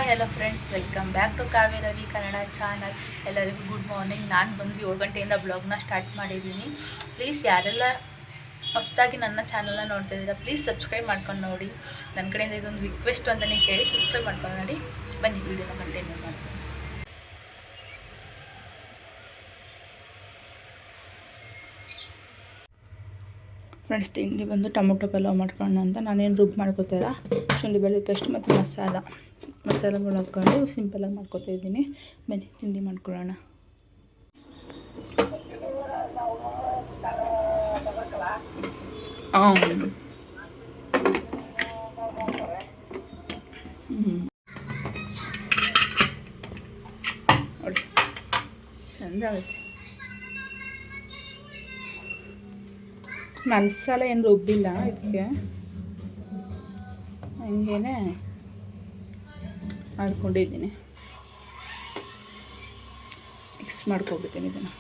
Hello friends, welcome back to Kavya Ravi Kannada channel. ಎಲ್ಲರಿಗೂ good morning. ನಾನು ಬಂದು 7 ಗಂಟೆಯಿಂದ ಬ್ಲಾಗ್ನ ಸ್ಟಾರ್ಟ್ ಮಾಡಿದ್ದೀನಿ. ಪ್ಲೀಸ್ ಯಾರೆಲ್ಲ ಹೊಸದಾಗಿ ನನ್ನ ಚಾನಲ್ನ ನೋಡ್ತಾ ಇದ್ದೀರಾ, ಪ್ಲೀಸ್ ಸಬ್ಸ್ಕ್ರೈಬ್ ಮಾಡ್ಕೊಂಡು ನೋಡಿ. ನನ್ನ ಕಡೆಯಿಂದ ಇದೊಂದು ರಿಕ್ವೆಸ್ಟ್ ಅಂತಲೇ ಕೇಳಿ ಸಬ್ಸ್ಕ್ರೈಬ್ ಮಾಡ್ಕೊಂಡು ನೋಡಿ. ಬನ್ನಿ ವೀಡಿಯೋನ ಕಂಟಿನ್ಯೂ ಮಾಡ್ತೀನಿ. ಫ್ರೆಂಡ್ಸ್, ತಿಂಡಿ ಬಂದು ಟೊಮೊಟೊ ಪಲಾವ್ ಮಾಡ್ಕೊಳ್ಳೋಣ ಅಂತ ನಾನೇನು ರುಬ್ಬ ಮಾಡ್ಕೋತೀರ ಶುಂಠಿ ಬೆಳ್ಳುಳ್ಳಿ ಪೇಸ್ಟ್ ಮತ್ತು ಮಸಾಲಗಳು ಹಾಕ್ಕೊಂಡು ಸಿಂಪಲಾಗಿ ಮಾಡ್ಕೊತಾ ಇದ್ದೀನಿ. ಬನ್ನಿ ತಿಂಡಿ ಮಾಡ್ಕೊಳ್ಳೋಣ. ನೋಡಿ ಚಂದ ಆಗುತ್ತೆ. ಮಸಾಲೆ ಏನು ರುಬ್ಬಿಲ್ಲ, ಇದಕ್ಕೆ ಹಂಗೇನೆ ಮಾಡ್ಕೊಂಡಿದ್ದೀನಿ. ಮಿಕ್ಸ್ ಮಾಡ್ಕೊಬಿಡ್ತೀನಿ ಇದನ್ನು.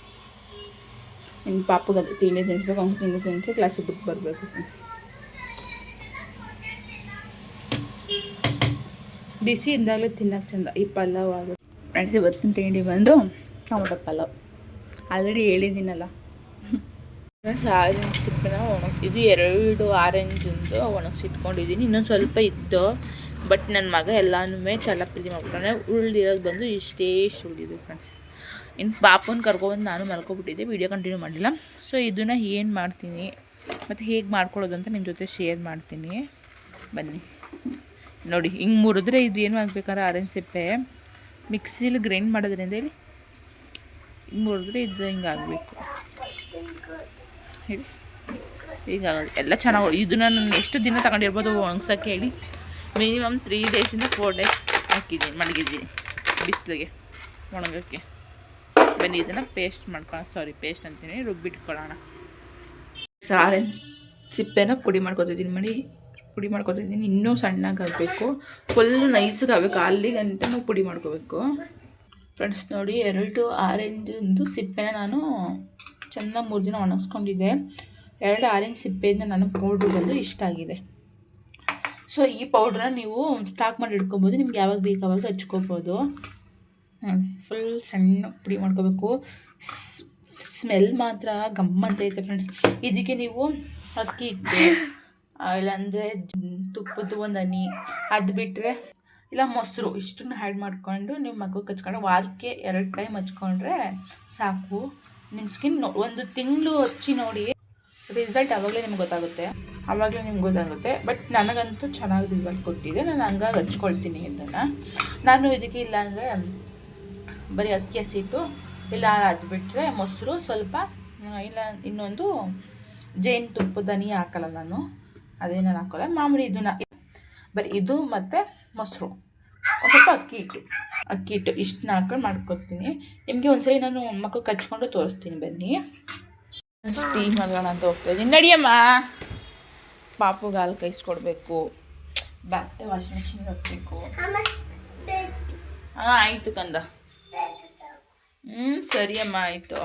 ಇನ್ನು ಪಾಪಗೆ ಅದು ತಿಂಡಿ ತಿನ್ನಿಸ್ಬೇಕು, ಅವ್ನು ತಿಂಡಿ ತಿನ್ನಿಸಿ ಕ್ಲಾಸಿಗೆ ಬಿಟ್ಟು ಬರಬೇಕು. ಬಿಸಿ ಇದ್ದಾಗಲೇ ತಿನ್ನೋಕ್ಕೆ ಚಂದ ಈ ಪಲಾವ್ ಆಗುತ್ತೆ. ಫ್ರೆಂಡ್ಸ್, ಇವತ್ತಿನ ತಿಂಡಿ ಬಂದು ಟೊಮೊಟೊ ಪಲಾವ್. ಆಲ್ರೆಡಿ ಹೇಳಿದ್ದೀನಲ್ಲ. ಆರೆಂಜ್ ಸಿಪ್ಪೆನ ಇದು 2 ಆರೆಂಜಿಂದು ಒಣಗಿಸಿಟ್ಕೊಂಡಿದ್ದೀನಿ. ಇನ್ನೊಂದು ಸ್ವಲ್ಪ ಇತ್ತು, ಬಟ್ ನನ್ನ ಮಗ ಎಲ್ಲನೂ ಚಲಪಿಲಿ ಮಾಡ್ಬಿಟ್ಟಾನೆ. ಉಳಿದಿರೋದು ಬಂದು ಇಷ್ಟೇ ಉಳಿದಿದೆ ಫ್ರೆಂಡ್ಸ್. ಇನ್ನು ಪಾಪನ ಕರ್ಕೊಬಂದು ನಾನು ಮಲ್ಕೊಬಿಟ್ಟಿದ್ದೆ, ವೀಡಿಯೋ ಕಂಟಿನ್ಯೂ ಮಾಡಿಲ್ಲ. ಸೊ ಇದನ್ನು ಏನು ಮಾಡ್ತೀನಿ ಮತ್ತು ಹೇಗೆ ಮಾಡ್ಕೊಳ್ಳೋದು ಅಂತ ನಿಮ್ಮ ಜೊತೆ ಶೇರ್ ಮಾಡ್ತೀನಿ. ಬನ್ನಿ ನೋಡಿ. ಹಿಂಗೆ ಮುರಿದ್ರೆ ಇದು ಏನು ಆಗಬೇಕಾದ್ರೆ ಆರೆಂಜ್ ಸಿಪ್ಪೆ ಮಿಕ್ಸಿಲಿ ಗ್ರೈಂಡ್ ಮಾಡೋದ್ರಿಂದ ಇಲ್ಲಿ ಹಿಂಗೆ ಮುರಿದ್ರೆ ಇದು ಹಿಂಗೆ ಆಗಬೇಕು. ಈಗ ಎಲ್ಲ ಚೆನ್ನಾಗಿ ಇದನ್ನು ನಾನು ಎಷ್ಟು ದಿನ ತಗೊಂಡಿರ್ಬೋದು ಒಣಗ್ಸೋಕ್ಕೆ ಹೇಳಿ. ಮಿನಿಮಮ್ 3 ಡೇಸಿಂದ 4 ಡೇಸ್ ಹಾಕಿದ್ದೀನಿ, ಮಡಗಿದ್ದೀನಿ ಬಿಸಿಲಿಗೆ ಒಣಗೋಕ್ಕೆ. ಬನ್ನಿ ಇದನ್ನು ಪೇಸ್ಟ್ ಅಂತೀನಿ, ರುಬ್ಬಿಟ್ಕೊಳ್ಳೋಣ. ಆರೆಂಜ್ ಸಿಪ್ಪೆನ ಪುಡಿ ಮಾಡ್ಕೊತಿದ್ದೀನಿ. ಇನ್ನೂ ಸಣ್ಣಗೆ ಆಗಬೇಕು, ಫುಲ್ ನೈಸಾಗಿ ಆಗಬೇಕು. ಅಲ್ಲಿ ಗಂಟೆ ಪುಡಿ ಮಾಡ್ಕೋಬೇಕು. ಫ್ರೆಂಡ್ಸ್ ನೋಡಿ, 2 ಆರೆಂಜಿಂದು ಸಿಪ್ಪೆನ ನಾನು ಚೆನ್ನಾಗಿ 3 ದಿನ ಒಣಗಿಸ್ಕೊಂಡಿದ್ದೆ. 2 ಆರೆಂಜ್ ಸಿಪ್ಪೆಯಿಂದ ನಾನು ಪೌಡ್ರು ಬಂದು ಇಷ್ಟ ಆಗಿದೆ. ಸೊ ಈ ಪೌಡ್ರನ್ನ ನೀವು ಸ್ಟಾಕ್ ಮಾಡಿ ಇಟ್ಕೊಬೋದು, ನಿಮ್ಗೆ ಯಾವಾಗ ಬೇಕು ಆವಾಗ ಹಚ್ಕೋಬೋದು. ಫುಲ್ ಸಣ್ಣ ಪುಡಿ ಮಾಡ್ಕೋಬೇಕು. ಸ್ಮೆಲ್ ಮಾತ್ರ ಗಮ್ಮಂತ ಐತೆ ಫ್ರೆಂಡ್ಸ್. ಇದಕ್ಕೆ ನೀವು ಅಕ್ಕಿ ಹಿಟ್ಟು ಇಲ್ಲಾಂದರೆ ತುಪ್ಪದ ಒಂದು ಹನಿ, ಅದು ಬಿಟ್ಟರೆ ಇಲ್ಲ ಮೊಸರು, ಇಷ್ಟನ್ನು ಆ್ಯಡ್ ಮಾಡಿಕೊಂಡು ನೀವು ಮಗುಗೆ ಹಚ್ಕೊಂಡು ವಾರಕ್ಕೆ 2 ಟೈಮ್ ಹಚ್ಕೊಂಡ್ರೆ ಸಾಕು. ನಿಮ್ಮ ಸ್ಕಿನ್ 1 ತಿಂಗಳು ಹಚ್ಚಿ ನೋಡಿ, ರಿಸಲ್ಟ್ ಆವಾಗಲೇ ನಿಮ್ಗೆ ಗೊತ್ತಾಗುತ್ತೆ. ಬಟ್ ನನಗಂತೂ ಚೆನ್ನಾಗಿ ರಿಸಲ್ಟ್ ಕೊಟ್ಟಿದೆ. ನಾನು ಹಂಗಾಗಿ ಹಚ್ಕೊಳ್ತೀನಿ ಇದನ್ನು. ನಾನು ಇದಕ್ಕೆ ಇಲ್ಲಾಂದರೆ ಬರೀ ಅಕ್ಕಿ ಹಸಿಟ್ಟು, ಇಲ್ಲ ಅದು ಬಿಟ್ಟರೆ ಮೊಸರು ಸ್ವಲ್ಪ, ಇಲ್ಲ ಇನ್ನೊಂದು ಜೇನುತುಪ್ಪದ ಹನಿ ಹಾಕಲ್ಲ ನಾನು, ಅದೇನು ಹಾಕೋಲ್ಲ. ಮಾಮೂಲಿ ಇದನ್ನು ಬರೀ ಇದು ಮತ್ತು ಮೊಸರು, ಒಂದು ಸ್ವಲ್ಪ ಅಕ್ಕಿ ಹಿಟ್ಟು ಇಷ್ಟನ್ನ ಹಾಕೊಂಡು ಮಾಡ್ಕೊತೀನಿ. ನಿಮಗೆ ಒಂದ್ಸರಿ ನಾನು ಮಕ್ಕಳು ಹಚ್ಕೊಂಡು ತೋರಿಸ್ತೀನಿ. ಬನ್ನಿ. ಸ್ಟೀಮ್ ಮಾಡೋಣ ಅಂತ ಹೋಗ್ತಾಯಿದ್ದೀನಿ. ನಡಿಯಮ್ಮ, ಪಾಪುಗೆ ಹಾಲು ಕಾಯಿಸ್ಕೊಡ್ಬೇಕು, ಬಟ್ಟೆ ವಾಷಿಂಗ್ ಮಿಷಿನ್ಗೆ ಹಾಕಬೇಕು. ಆಯಿತು ಕಂದ. ಸರಿ ಅಮ್ಮ, ಆಯಿತು.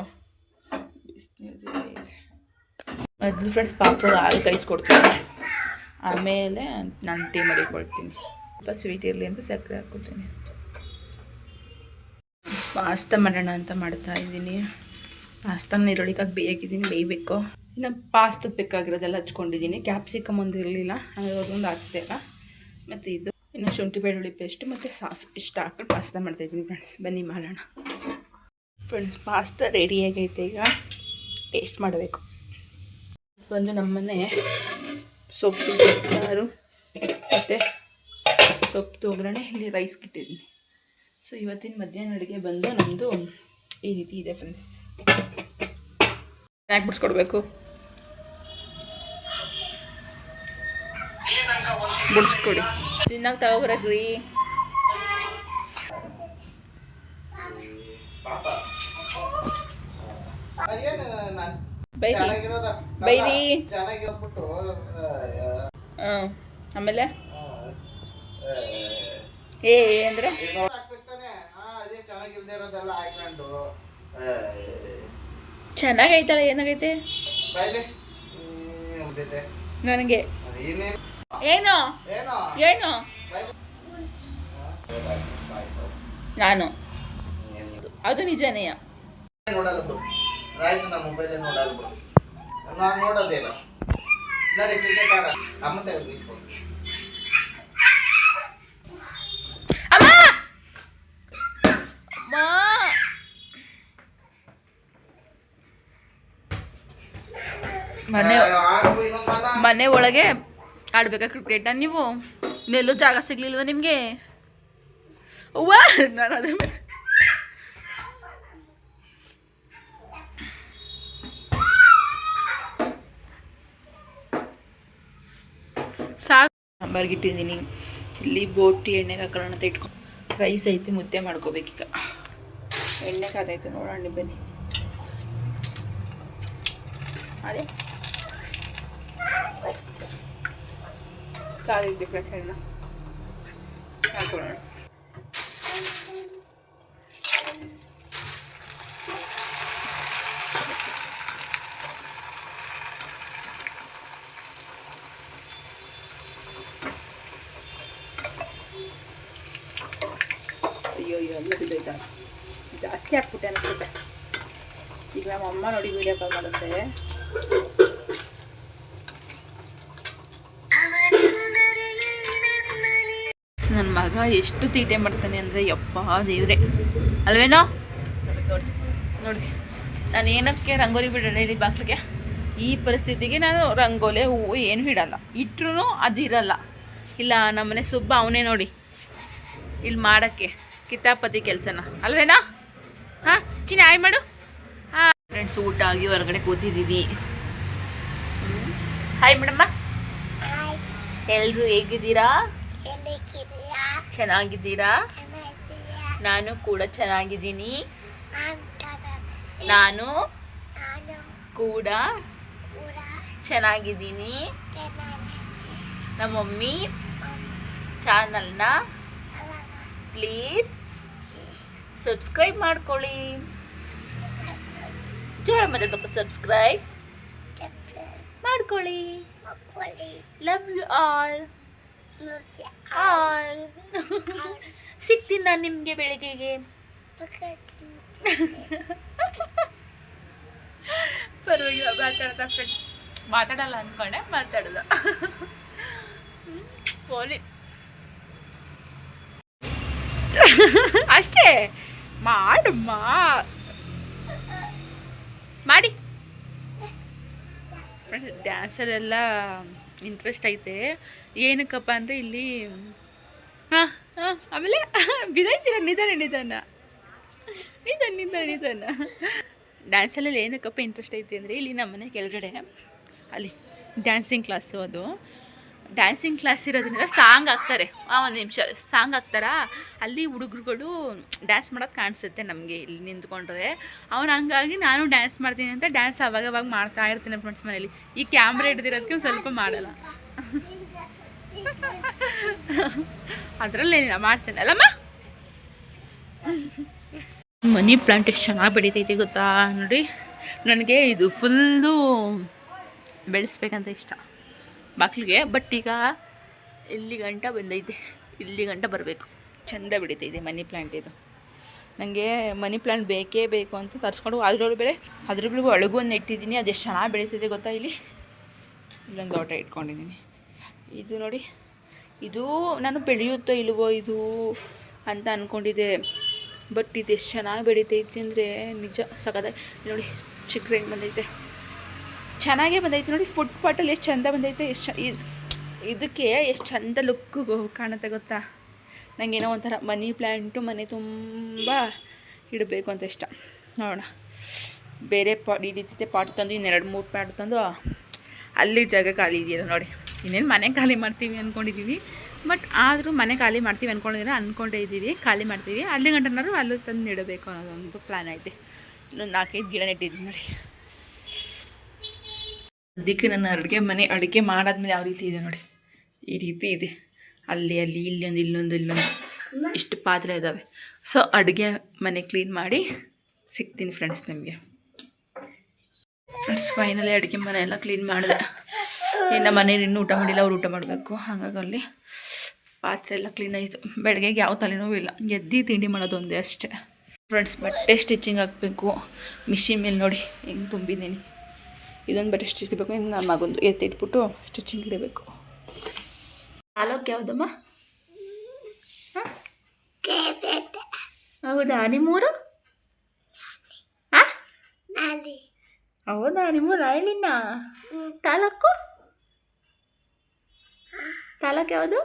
ಮೊದಲು ಫ್ರೆಂಡ್ಸ್ ಪಾಪುಗೆ ಹಾಲು ಕಾಯಿಸ್ಕೊಡ್ತೀನಿ, ಆಮೇಲೆ ನಾನು ಟೀ ಮಾಡಿಕೊಳ್ತೀನಿ. ಸ್ವಲ್ಪ ಸ್ವೀಟ್ ಇರಲಿ ಅಂತ ಸಕ್ಕರೆ ಹಾಕ್ಕೊಡ್ತೀನಿ. ಪಾಸ್ತಾ ಮಾಡೋಣ ಅಂತ ಮಾಡ್ತಾಯಿದ್ದೀನಿ. ಪಾಸ್ತಾನ ಈರುಳ್ಳಿಕಾಗಿ ಬೇಯಬೇಕು. ಇನ್ನು ಪಾಸ್ತಕ್ಕೆ ಬೇಕಾಗಿರೋದೆಲ್ಲ ಹಚ್ಕೊಂಡಿದ್ದೀನಿ. ಕ್ಯಾಪ್ಸಿಕಮ್ ಒಂದು ಇರಲಿಲ್ಲ, ಅದೊಂದು ಹಾಕ್ತಿಲ್ಲ. ಮತ್ತು ಇದು ಇನ್ನು ಶುಂಠಿ ಬೆಳ್ಳುಳ್ಳಿ ಪೇಸ್ಟ್ ಮತ್ತು ಸಾಸು ಇಷ್ಟು ಹಾಕೊಂಡು ಪಾಸ್ತಾ ಮಾಡ್ತಾಯಿದ್ದೀನಿ ಫ್ರೆಂಡ್ಸ್. ಬನ್ನಿ ಮಾಡೋಣ. ಫ್ರೆಂಡ್ಸ್, ಪಾಸ್ತಾ ರೆಡಿಯಾಗೈತೆ. ಈಗ ಟೇಸ್ಟ್ ಮಾಡಬೇಕು. ಬಂದು ನಮ್ಮನೆ ಸೊಪ್ಪು ಸಾರು ಮತ್ತು ಸೊಪ್ಪು ಒಗ್ಗರಣೆ, ಇಲ್ಲಿ ರೈಸ್ ಇಟ್ಟಿದ್ದೀನಿ. ಸೊ ಇವತ್ತಿನ ಮಧ್ಯಾಹ್ನ ಅಡುಗೆ ಬಂದು ನಮ್ಮದು ಈ ರೀತಿ ಇದೆ ಫ್ರೆಂಡ್ಸ್. ಯಾಕೆ ಬಿಡಿಸ್ಕೊಡ್ಬೇಕು, ಬಿಡಿಸ್ಕೊಡಿ. ತಿನ್ನಾಗ ತಗೋಬರಕ್ರಿ. ಬೈರಿ. ಆಮೇಲೆ ಅಂದರೆ ಚೆನ್ನಾಗೈತಲ್ಲ, ಏನಾಗೈತೆ ನನಗೆ? ಏನು ನಾನು ಅದು ನಿಜನೇ. ನೋಡಲ್ಲ ಬಿಡು ರಾಯ್ತು ನಮ್ಮ ಮೊಬೈಲೇ ನೋಡಲ್ಲ ಬಿಡು ನಾನು ನೋಡೋದೇನ ನಡಿ ಕ್ರಿಕೆಟ್ ಆಡ ಅಮ್ಮ ತೆಗೆದು ಬೀಸ್ಕೊಂಡು ಅಮ್ಮ ಅಮ್ಮ ಮನೆ ಒಳಗೆ ಆಡ್ಬೇಕಾ ಕ್ರಿಕೆಟ ನೀವು? ಇನ್ನೆಲ್ಲೂ ಜಾಗ ಸಿಗ್ಲಿಲ್ವ ನಿಮಗೆ? ಅವ್ವ ನಾನು ಅದೇ ಸಾಕು. ಸಾಂಬಾರ್ಗಿಟ್ಟಿದ್ದೀನಿ. ಇಲ್ಲಿ ಬೋಟಿ ಎಣ್ಣೆಗೆ ಹಾಕೋಣ ಅಂತ ಇಟ್ಕೊಂಡು ರೈಸ್ ಐತೆ, ಮುದ್ದೆ ಮಾಡ್ಕೋಬೇಕೀಗ. ಎಣ್ಣೆ ಕಾದೈತೆ ನೋಡೋಣ ಬನ್ನಿ. ಅದೇ ಕಾದೈತೆ ಫ್ರೆಶ್ ಎಣ್ಣೆ ಹಾಕೊಳ್ಳೋಣ. ಅಯ್ಯೋ ಎಲ್ಲ ಬಿದ್ದೋಯ್ತಾ, ಜಾಸ್ತಿ ಹಾಕ್ಬಿಟ್ಟೆ ಅನಿಸುತ್ತೆ. ಈಗ ನಮ್ಮ ಅಮ್ಮ ನೋಡಿ ವೀಡಿಯೋ ಕಾಲ್ ಮಾಡುತ್ತೆ. ನನ್ನ ಮಗ ಎಷ್ಟು ತೀಟೆ ಮಾಡ್ತಾನೆ ಅಂದರೆ ಯಪ್ಪ ದೇವ್ರೆ ಅಲ್ವೇನೋ. ನೋಡಿ ನಾನು ಏನಕ್ಕೆ ರಂಗೋಲಿ ಬಿಡೋಣ ಇಲ್ಲಿ ಬಾಕ್ಲಿಗೆ? ಈ ಪರಿಸ್ಥಿತಿಗೆ ನಾನು ರಂಗೋಲಿ ಹೂವು ಏನು ಇಡಲ್ಲ, ಇಟ್ಟರು ಅದಿರಲ್ಲ. ಇಲ್ಲ ನಮ್ಮನೆ ಸುಬ್ಬ ಅವನೇ ನೋಡಿ ಇಲ್ಲಿ ಮಾಡೋಕ್ಕೆ ಕಿತಾಪತಿ ಕೆಲಸನ ಅಲ್ವೇನಾ? ಹಾಂ ಚಿನ್ನ ಆಯ್ ಮಾಡು. ಹಾಂ ಫ್ರೆಂಡ್ಸ್, ಊಟ ಆಗಿ ಹೊರಗಡೆ ಕೂತಿದ್ದೀವಿ. ಹಾಯ್ ಮೇಡಮ್ಮ, ಎಲ್ಲರೂ ಹೇಗಿದ್ದೀರಾ? ಚೆನ್ನಾಗಿದ್ದೀರಾ? ನಾನು ಕೂಡ ಚೆನ್ನಾಗಿದ್ದೀನಿ. ನಾನು ಕೂಡ ಚೆನ್ನಾಗಿದ್ದೀನಿ. ನಮ್ಮ ಮಮ್ಮಿ ಚಾನಲ್ನ ಪ್ಲೀಸ್ ಸಬ್ಸ್ಕ್ರೈಬ್ ಮಾಡ್ಕೊಳ್ಳಿ. ಜೋರ ಮಾತಾಡ್ಬೇಕು, ಸಬ್ಸ್ಕ್ರೈಬ್ ಮಾಡ್ಕೊಳ್ಳಿ. Love you all. ಸಿಗ್ತೀನಿ ನಾನು ನಿಮಗೆ ಬೆಳಿಗ್ಗೆಗೆ. ಪರವಾಗಿಲ್ಲ, ಮಾತಾಡ್ತಾ ಫ್ರೆಂಡ್ಸ್. ಮಾತಾಡಲ್ಲ ಅಂದ್ಕೊಂಡೆ, ಮಾತಾಡಲ್ಲ. ಪೋಲಿ ಅಷ್ಟೇ ಮಾಡಮ್ಮ, ಮಾಡಿ ಫ್ರೆಂಡ್ಸ್. ಡ್ಯಾನ್ಸಲ್ಲೆಲ್ಲ ಇಂಟ್ರೆಸ್ಟ್ ಐತೆ. ಏನಕ್ಕಪ್ಪ ಅಂದರೆ ಇಲ್ಲಿ ಹಾಂ ಹಾಂ ಆಮೇಲೆ ಬಿದ್ದೈತೀರ. ನಿಧಾನ ನಿಧಾನ ನಿಧಾನ ನಿಧಾನ ನಿಧಾನ. ಡ್ಯಾನ್ಸಲ್ಲೆಲ್ಲ ಏನಕ್ಕಪ್ಪ ಇಂಟ್ರೆಸ್ಟ್ ಐತೆ ಅಂದರೆ ಇಲ್ಲಿ ನಮ್ಮ ಮನೆ ಕೆಳಗಡೆ ಅಲ್ಲಿ ಡ್ಯಾನ್ಸಿಂಗ್ ಕ್ಲಾಸು. ಅದು ಡ್ಯಾನ್ಸಿಂಗ್ ಕ್ಲಾಸ್ ಇರೋದ್ರಿಂದ ಸಾಂಗ್ ಹಾಕ್ತಾರೆ. ಒಂದು ನಿಮಿಷ ಸಾಂಗ್ ಹಾಕ್ತಾರಾ, ಅಲ್ಲಿ ಹುಡುಗರುಗಳು ಡ್ಯಾನ್ಸ್ ಮಾಡೋದು ಕಾಣಿಸುತ್ತೆ ನಮಗೆ ಇಲ್ಲಿ ನಿಂತ್ಕೊಂಡ್ರೆ. ಅವನು ಹಂಗಾಗಿ ನಾನು ಡ್ಯಾನ್ಸ್ ಮಾಡ್ತೀನಿ ಅಂತ ಡ್ಯಾನ್ಸ್ ಅವಾಗವಾಗ ಮಾಡ್ತಾ ಇರ್ತೀನಿ ಫ್ರೆಂಡ್ಸ್ ಮನೇಲಿ. ಈ ಕ್ಯಾಮ್ರಾ ಹಿಡ್ದಿರೋದಕ್ಕೆ ಸ್ವಲ್ಪ ಮಾಡಲ್ಲ, ಅದರಲ್ಲೇನಿಲ್ಲ, ಮಾಡ್ತೇನೆ ಅಲ್ಲಮ್ಮ. ಮನಿ ಪ್ಲಾಂಟ್ ಎಷ್ಟು ಚೆನ್ನಾಗಿ ಬೆಳೀತೈತಿ ಗೊತ್ತಾ ನೋಡಿ. ನನಗೆ ಇದು ಫುಲ್ಲು ಬೆಳೆಸ್ಬೇಕಂತ ಇಷ್ಟ ಬಾಕ್ಲಿಗೆ. ಬಟ್ ಈಗ ಇಲ್ಲಿ ಗಂಟ ಬಂದೈತೆ, ಇಲ್ಲಿ ಗಂಟ ಬರಬೇಕು. ಚೆಂದ ಬೆಳೀತೈತೆ ಮನಿ ಪ್ಲ್ಯಾಂಟ್ ಇದು. ನನಗೆ ಮನಿ ಪ್ಲ್ಯಾಂಟ್ ಬೇಕೇ ಬೇಕು ಅಂತ ತರಿಸ್ಕೊಂಡು ಅದ್ರೊಳಗೆ ಬೇರೆ ಅದ್ರೊಳಗೆ ಒಳಗೂ ಒಂದು ಇಟ್ಟಿದ್ದೀನಿ. ಅದು ಎಷ್ಟು ಚೆನ್ನಾಗಿ ಬೆಳೀತೈತೆ ಗೊತ್ತಾ. ಇಲ್ಲೊಂದು ತೋಟ ಇಟ್ಕೊಂಡಿದ್ದೀನಿ. ಇದು ನೋಡಿ, ಇದು ನಾನು ಬೆಳೆಯುತ್ತೋ ಇಲ್ವೋ ಇದು ಅಂತ ಅಂದ್ಕೊಂಡಿದ್ದೆ. ಬಟ್ ಇದು ಎಷ್ಟು ಚೆನ್ನಾಗಿ ಬೆಳೀತೈತಿ ಅಂದರೆ ನಿಜ ಸಖತ್ತಾಗಿ. ನೋಡಿ ಚಿಕ್ಕರೆ ಹೆಂಗೆ ಬಂದೈತೆ, ಚೆನ್ನಾಗೇ ಬಂದೈತೆ ನೋಡಿ. ಫುಡ್ ಪಾಟಲ್ಲಿ ಎಷ್ಟು ಚೆಂದ ಬಂದೈತೆ. ಇದಕ್ಕೆ ಎಷ್ಟು ಚೆಂದ ಲುಕ್ಕು ಕಾಣುತ್ತೆ ಗೊತ್ತಾ. ನನಗೇನೋ ಒಂಥರ ಮನಿ ಪ್ಲ್ಯಾಂಟು ಮನೆ ತುಂಬ ಇಡಬೇಕು ಅಂತ ಇಷ್ಟ. ನೋಡೋಣ, ಬೇರೆ ಈ ರೀತಿ ಪಾಟ್ ತಂದು ಇನ್ನೆರಡು ಮೂರು ಪಾಟ್ ತಂದು ಅಲ್ಲಿ ಜಾಗ ಖಾಲಿ ಇದೆಯಲ್ಲ ನೋಡಿ. ಇನ್ನೇನು ಮನೆ ಖಾಲಿ ಮಾಡ್ತೀವಿ ಅಂದ್ಕೊಂಡಿದ್ದೀವಿ. ಬಟ್ ಆದರೂ ಮನೆ ಖಾಲಿ ಮಾಡ್ತೀವಿ ಅಂದ್ಕೊಂಡೇ ಇದ್ದೀವಿ. ಖಾಲಿ ಮಾಡ್ತೀವಿ, ಅಲ್ಲಿ ಗಂಟನಾದ್ರು ಅಲ್ಲಿ ತಂದು ಇಡಬೇಕು ಅನ್ನೋದೊಂದು ಪ್ಲ್ಯಾನ್ ಐತೆ. ಇನ್ನೊಂದು 4-5 ಗಿಡ ನೆಟ್ಟಿದ್ದೀನಿ ನೋಡಿ. ಅದಕ್ಕೆ ನನ್ನ ಅಡುಗೆ ಮಾಡಾದ್ಮೇಲೆ ಯಾವ ರೀತಿ ಇದೆ ನೋಡಿ, ಈ ರೀತಿ ಇದೆ. ಅಲ್ಲಿ ಇಲ್ಲೊಂದು ಇಷ್ಟು ಪಾತ್ರೆ ಇದ್ದಾವೆ. ಸೊ ಅಡುಗೆ ಮನೆ ಕ್ಲೀನ್ ಮಾಡಿ ಸಿಗ್ತೀನಿ ಫ್ರೆಂಡ್ಸ್ ನಿಮಗೆ. ಫ್ರೆಂಡ್ಸ್ ಫೈನಲಿ ಅಡುಗೆ ಮನೆ ಎಲ್ಲ ಕ್ಲೀನ್ ಮಾಡಿದೆ. ಇನ್ನು ಮನೇಲಿ ಇನ್ನೂ ಊಟ ಮಾಡಿಲ್ಲ, ಅವ್ರು ಊಟ ಮಾಡಬೇಕು. ಹಾಗಾಗಿ ಅಲ್ಲಿ ಪಾತ್ರೆ ಎಲ್ಲ ಕ್ಲೀನ್ ಆಯಿತು. ಬೆಳಗ್ಗೆಗೆ ಯಾವ ತಲೆನೋವು ಇಲ್ಲ, ಎದ್ದು ತಿಂಡಿ ಮಾಡೋದು ಒಂದೇ ಅಷ್ಟೇ. ಫ್ರೆಂಡ್ಸ್, ಬಟ್ಟೆ ಸ್ಟಿಚಿಂಗ್ ಹಾಕಬೇಕು. ಮಿಷಿನ್ ಮೇಲೆ ನೋಡಿ ಹೆಂಗೆ ತುಂಬಿದ್ದೀನಿ. ಇದೊಂದು ಬಟ್ಟೆ ಸ್ಟಿಚ್ ಇಡಬೇಕು. ಇನ್ನು ನಮ್ಮ ಮಗೊಂದು ಎತ್ತಿಟ್ಬಿಟ್ಟು ಸ್ಟಿಚಿಂಗ್ ಇಡಬೇಕು. ತಾಲೂಕು ಯಾವುದಮ್ಮ? ಹಾಂ, ಹೌದಾ? ನಿಮ್ಮೂರು? ಹಾಂ, ಹೌದಾ? ನಿಮ್ಮೂರು ರಾಯಣ್ಣಿನ ತಾಲೂಕು? ತಾಲೂಕು ಯಾವುದು?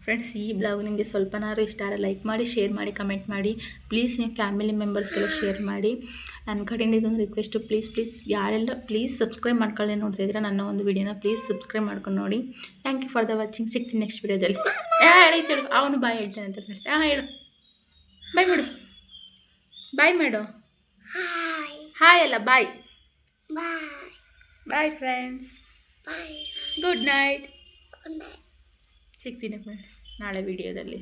ಫ್ರೆಂಡ್ಸ್, ಈ ಬ್ಲಾಗ್ ನಿಮಗೆ ಸ್ವಲ್ಪನಾದ್ರೂ ಇಷ್ಟ ಆದರೆ ಲೈಕ್ ಮಾಡಿ, ಶೇರ್ ಮಾಡಿ, ಕಮೆಂಟ್ ಮಾಡಿ. ಪ್ಲೀಸ್ ನಿಮ್ಮ ಫ್ಯಾಮಿಲಿ ಮೆಂಬರ್ಸ್ಗೆಲ್ಲ ಶೇರ್ ಮಾಡಿ. ನನ್ನ ಕಡೆಯಿಂದ ಇದೊಂದು ರಿಕ್ವೆಸ್ಟು, ಪ್ಲೀಸ್ ಯಾರೆಲ್ಲ ಪ್ಲೀಸ್ ಸಬ್ಸ್ಕ್ರೈಬ್ ಮಾಡ್ಕೊಳ್ಳಿ ನೋಡ್ತಿದ್ರೆ ನನ್ನ ಒಂದು ವಿಡಿಯೋನ ಪ್ಲೀಸ್ ಸಬ್ಸ್ಕ್ರೈಬ್ ಮಾಡ್ಕೊಂಡು ನೋಡಿ. Thank you for the watching. ಸಿಗ್ತೀನಿ ನೆಕ್ಸ್ಟ್ ವಿಡಿಯೋದಲ್ಲಿ. ಹೇಳು, ಅವನು ಬಾಯ್ ಹೇಳ್ತಾನೆ ಅಂತ ಫ್ರೆಂಡ್ಸ್. ಹೇಳು, ಬಾಯ್ ಮಾಡು, ಬಾಯ್ ಮಾಡು. ಹಾಯ್ ಅಲ್ಲ, bye. Bye friends, good night. ಸಿಗ್ತೀನಿ ಫ್ರೆಂಡ್ಸ್ ನಾಳೆ ವಿಡಿಯೋದಲ್ಲಿ.